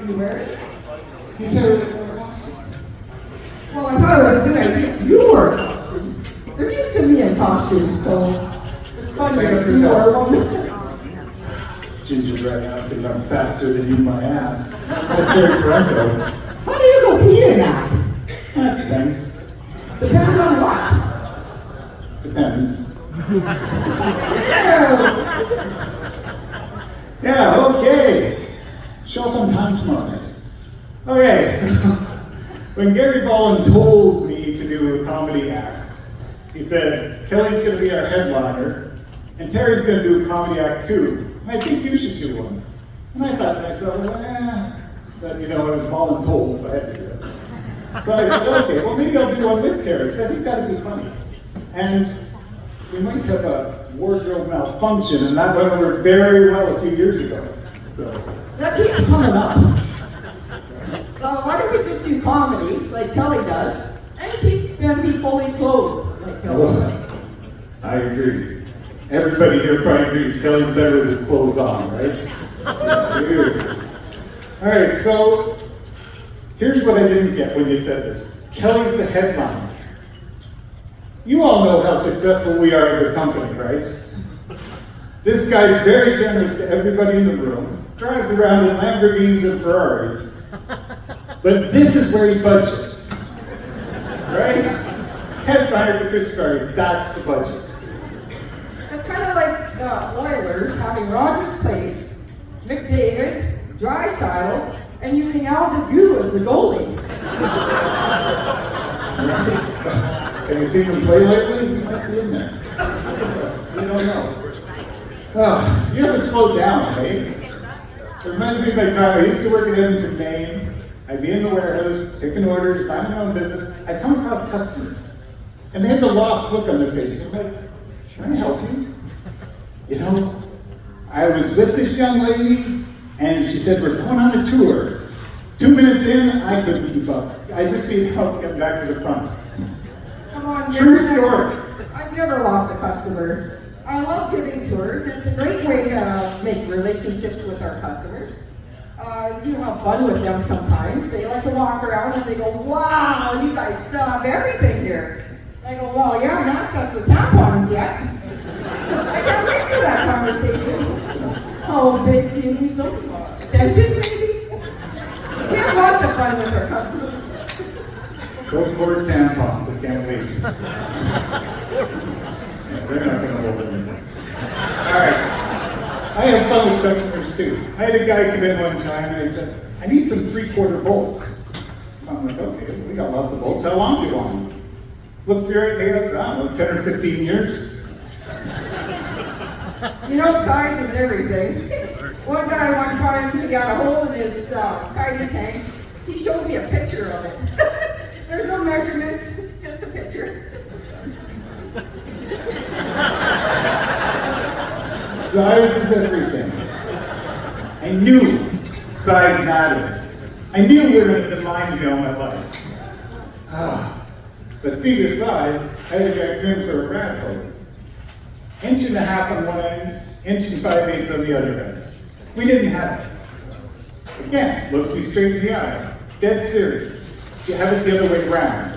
you wearing? He said it were costumes. Well, I thought it was a good idea. You wore a costume. They're used to me in costumes, so it's funny if you wore one. Gingerbread asked if I'm faster than you my ass. Jerry Parento. How do you go pee in that? That depends. Depends on what? Depends. Yeah. Yeah, okay. Show up on time tomorrow night. Okay, so when Gary Vollen told me to do a comedy act, he said, Kelly's gonna be our headliner, and Terry's gonna do a comedy act too. And I think you should do one. And I thought to myself, but you know, I was voluntold, so I had to do it. So I said, okay, well maybe I'll do one with Terry, because I think that'd be funny. And we might have a wardrobe malfunction, and that went over very well a few years ago. So That keeps coming up. Why don't we just do comedy, like Kelly does, and keep them be fully clothed, like Kelly does? I agree. Everybody here probably agrees Kelly's better with his clothes on, right? All right, so here's what I didn't get when you said this. Kelly's the headliner. You all know how successful we are as a company, right? This guy's very generous to everybody in the room, drives around in Lamborghinis and Ferraris, but this is where he budgets, right? Headliner to Chris Ferry, that's the budget. It's kind of like the Oilers having Rogers Place, McDavid, Draisaitl, and using Al DeGue as the goalie. Have you seen him play lately? He might be in there. We don't know. Oh, you haven't slowed down, hey? It reminds me of my time. I used to work at Edmonton, Maine. I'd be in the warehouse, picking orders, minding my own business. I'd come across customers, and they had the lost look on their face. I'm like, can I help you? You know, I was with this young lady, and she said, we're going on a tour. 2 minutes in, I couldn't keep up. I just need help getting back to the front. Come on, True story. I've never lost a customer. I love giving tours, and it's a great way to make relationships with our customers. You have fun with them sometimes. They like to walk around and they go, wow, you guys have everything here. And I go, well, you haven't asked us for tampons yet. I can't wait for that conversation. How big do you use those? 10 maybe? We have lots of fun with our customers. Cold cord tampons, I can't wait. Yeah, they're not going to hold it. All right. I have fun with customers too. I had a guy come in one time and I said, I need some 3/4 bolts. So I'm like, okay, we got lots of bolts. How long do you want them? Looks me right in the eyes, I don't know, 10 or 15 years. You know, size is everything. One guy one time, he got a hole in his tidy tank. He showed me a picture of it. There's no measurements, just a picture. Size is everything. I knew size mattered. I knew women had defined me all my life. But speaking of size, I had a guy come in for a rat hose. 1.5 inches on one end, 1 5/8 on the other end. We didn't have it. Again, looks me straight in the eye. Dead serious. Do you have it the other way around?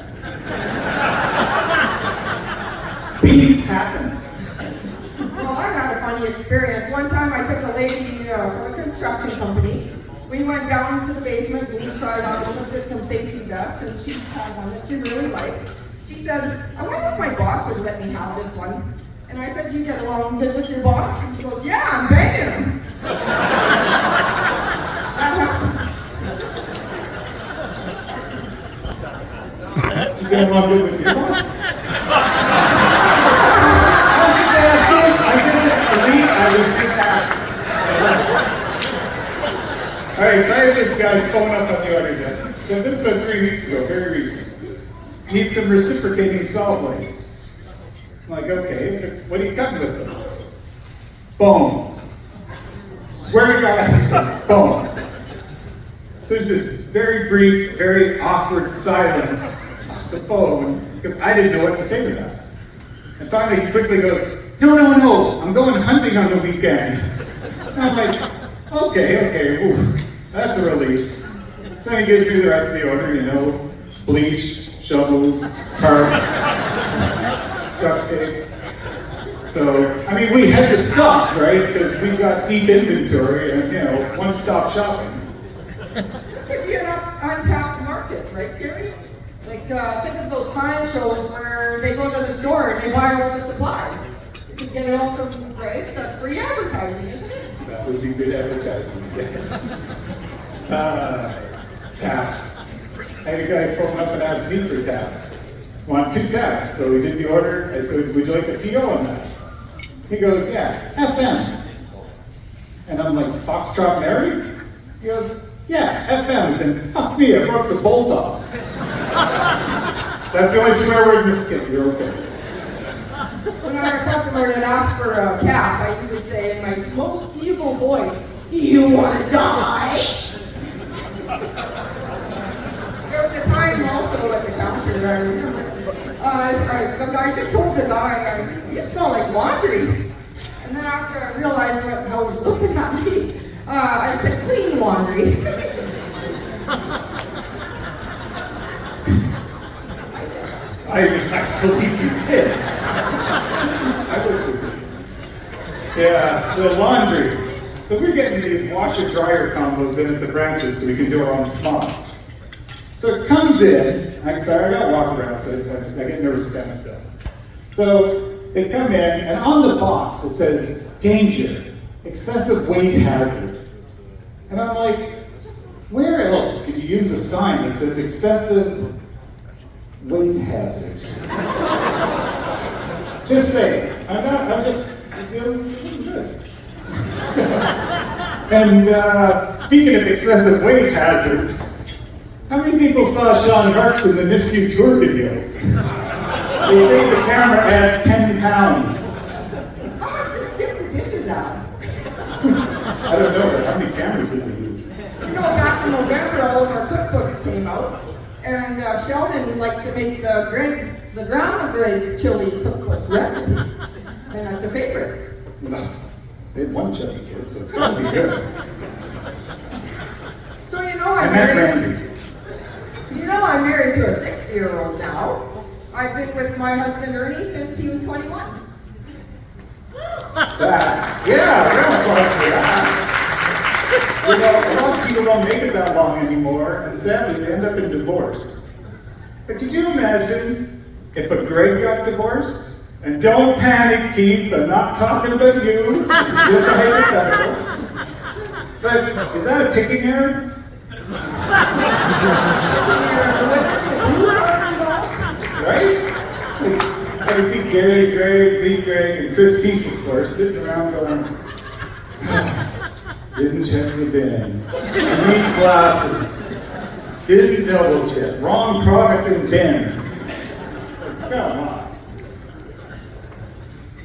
These happened. Well, I had a funny experience. One time I took a lady from a construction company. We went down to the basement and we tried on, looked at some safety vests, and she had one that she really liked. She said, I wonder if my boss would let me have this one. And I said, you get along good with your boss? And she goes, yeah, I'm banging him. That happened. Did you get along good with your boss? I'm just asking. I was just asking. All right, so I had this guy phone up on the order desk. So this was about 3 weeks ago, very recent. Need some reciprocating saw blades. I'm like, okay, so what are you cutting with them? Bone. Swear to God, he says bone. So there's this very brief, very awkward silence on the phone because I didn't know what to say to that. And finally he quickly goes, no, I'm going hunting on the weekend. And I'm like, okay, oof, that's a relief. So he gives me the rest of the order, you know, bleach, shovels, tarps, duct tape. So, I mean, we had to stop, right? Because we got deep inventory and, you know, one-stop shopping. This could be an untapped market, right, Gary? Like, think of those crime shows where they go to the store and they buy all the supplies. You can get it all from Grace. That's free advertising, isn't it? That would be good advertising. Taps. I had a guy phone up and ask me for taps. Want 2 taps. So we did the order. I said, would you like a PO on that? He goes, yeah, FM. And I'm like, Foxtrot Mary? He goes, yeah, FM. I said, fuck me, I broke the bolt off. That's the only swear word in the skit. You're okay. When I have a customer that asks for a cap, I usually say in my most evil voice, "Do you want to die?" There was a time also at the counter, I remember. I just told the guy, "You smell like laundry." And then after I realized how he was looking at me, I said, "Clean laundry." I believe you did. I believe you. Yeah, so laundry. So we're getting these washer-dryer combos in at the branches so we can do our own spots. So it comes in, I'm sorry, I got walk around, so I get nervous kind of stuff. So they come in, and on the box it says, danger, excessive weight hazard. And I'm like, where else could you use a sign that says excessive weight hazard? Just say, I'm just doing good. And speaking of excessive weight hazards, how many people saw Sean Harks in the Miss You Tour video? They say the camera adds 10 pounds. How much did Skip the dishes out? I don't know, but how many cameras did they use? You know, back in November, all of our cookbooks came out, and Sheldon likes to make the Grandma Greg chili cookbook recipe, and that's a favorite. They had one chubby kid, so it's gotta be good. So you know I'm married to a 60-year-old now. I've been with my husband Ernie since he was 21. Round applause for that. You know, a lot of people don't make it that long anymore, and sadly they end up in divorce. But could you imagine if a Greg got divorced? And don't panic, Keith, I'm not talking about you. This is just a hypothetical. But is that a picking error? Right? I can see Gary, Greg, Lee, Greg, and Chris Peace, of course, sitting around going, didn't check the bin, need glasses, didn't double check, wrong product in bin. Come on.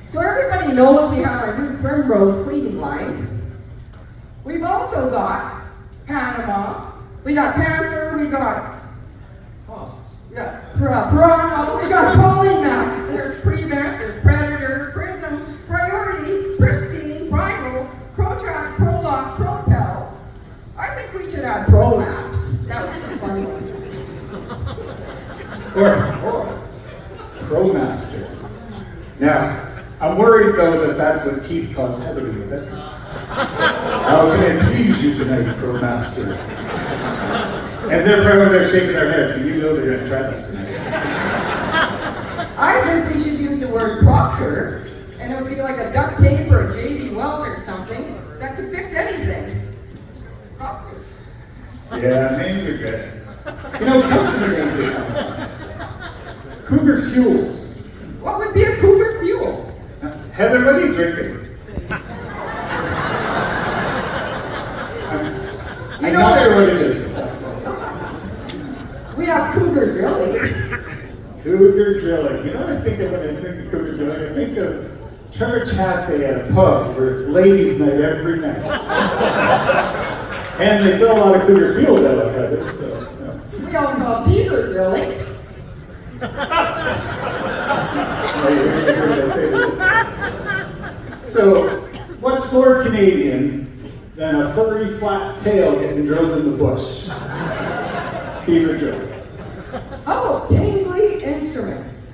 So everybody knows we have our new Primrose cleaning line. We've also got Panama, we got Panther, we got Piranha, we got Polymax, there's Prevent, there's Predator, Prism, Priority, Pristine, Primal, ProTrack, ProLock, Propel. I think we should add Prolapse. That would be a fun one. Or ProMaster. Now, I'm worried though that that's what Keith calls Heather with it. How can I please you tonight, ProMaster? And they're probably there shaking their heads. Do you know they're going to try that tonight? I think we should use the word Proctor, and it would be like a duct tape or a JD Weld or something that could fix anything. Proctor. Yeah, names are good. You know, customer names are kind of fun. Cougar Fuels. What would be a Cougar Fuel? Heather, what are you drinking? I'm not sure what it is, but that's what it is. We have Cougar Drilling. Cougar Drilling. You know what I think of when I think of Cougar Drilling? I think of Trevor Chassé at a pub where it's ladies' night every night. And they sell a lot of Cougar Fuel though, Heather, so. Yeah. We also have Beaver Drilling. Oh, you heard I say this. So, what's more Canadian than a furry flat tail getting drilled in the bush? Beaver joke. Oh, tingly instruments.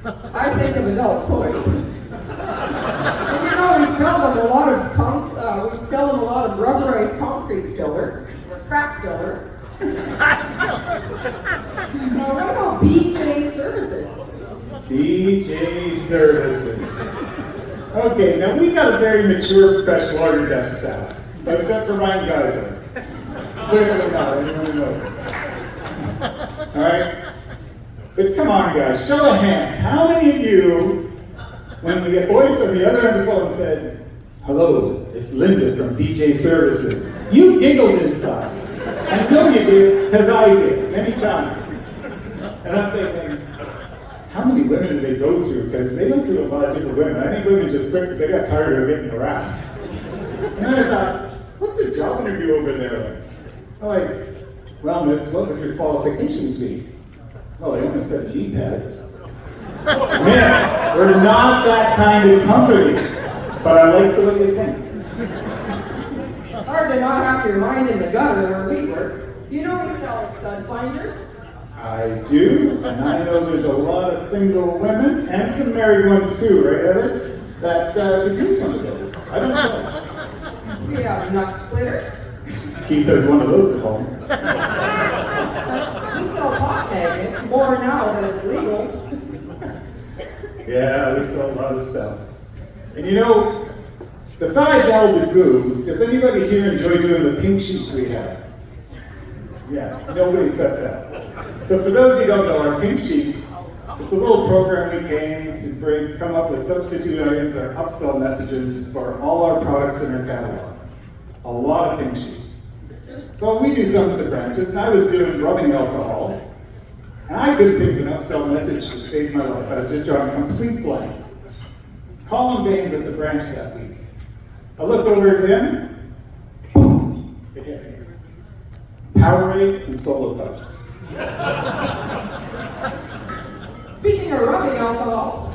I think of adult toys. And we sell them a lot of rubberized concrete filler, or crack filler. What about BJ services? BJ Services. Okay, now we got a very mature professional order desk staff, except for Ryan Geyser. Clearly not, anyone who knows it. Alright? But come on guys, show of hands. How many of you, when the voice on the other end of the phone said, "Hello, it's Linda from BJ Services," you giggled inside. I know you did, because I did, many times. And I'm thinking, how many women do they go through? Because they went through a lot of different women. I think women just quit because they got tired of getting harassed. And then I thought, what's the job interview over there like? I'm like, well, miss, what would your qualifications be? Well, I own a set of G-pads. Miss, we're not that kind of company, but I like the way you think. Hard to not have your mind in the gutter where we work. You know we sell stud finders? I do, and I know there's a lot of single women, and some married ones too, right, Heather? That could use one of those. I don't judge. We have nut splitters. Keith has one of those at home. We sell pot magnets, more now that it's legal. Yeah, we sell a lot of stuff. And you know, besides all the goo, does anybody here enjoy doing the pink sheets we have? Yeah, nobody except that. So for those who don't know, our pink sheets, it's a little program we came to come up with substitute items or upsell messages for all our products in our catalog. A lot of pink sheets. So we do some of the branches, and I was doing rubbing alcohol, and I couldn't think of an upsell message to save my life. I was just drawing a complete blank. Colin Baines at the branch that week. I look over at him, boom, it hit me. Powerade and Solo Cups. Speaking of rubbing alcohol,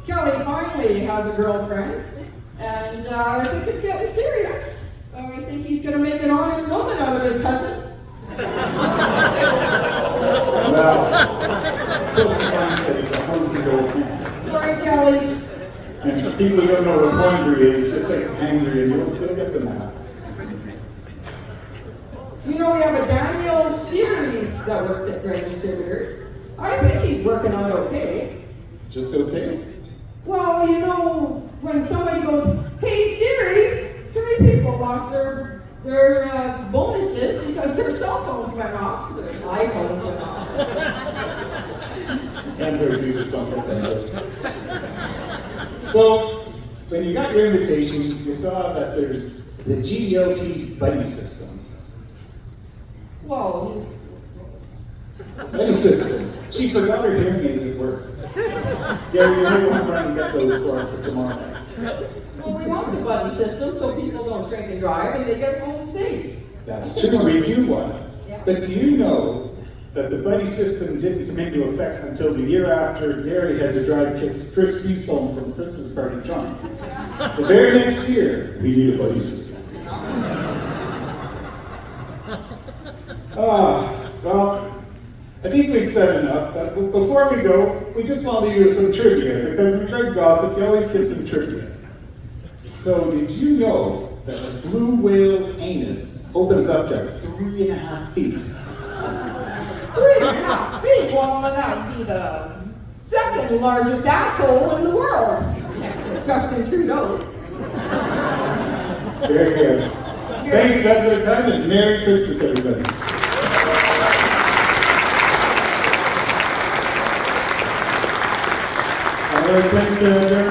Kelly finally has a girlfriend, and I think it's getting serious. I think he's going to make an honest woman out of his cousin. Well, close to find that he's a hungry old man. Sorry, Kelly. And for people who don't know what hungry is, just like hangry and you'll get the math. You know, we have a Daniel Siri that works at Grain Distributors. I think he's working out okay. Just okay? Well, you know, when somebody goes, "Hey Siri," 3 people lost their bonuses because their cell phones went off, their iPhones went off. Android users don't get that. So, when you got your invitations, you saw that there's the GDLP buddy system. Well, Buddy system. She forgot her hearing aids at work. Gary, you may want to run and get those for her for tomorrow night. well, we want the buddy system so people don't drink and drive and they get home safe. That's true, we do want it. But do you know that the buddy system didn't come into effect until the year after Gary had to drive Chris Peace home from Christmas party drunk? The very next year, we need a buddy system. Well, I think we've said enough, but before we go, we just want to leave you with some trivia, because in Craig Gossip, you always give some trivia. So, did you know that a blue whale's anus opens up to 3.5 feet? 3.5 feet? Well, that would be the second largest asshole in the world, next to Justin Trudeau. Very good. Thanks, that's our time, and Merry Christmas, everybody. All right, thanks, Darren.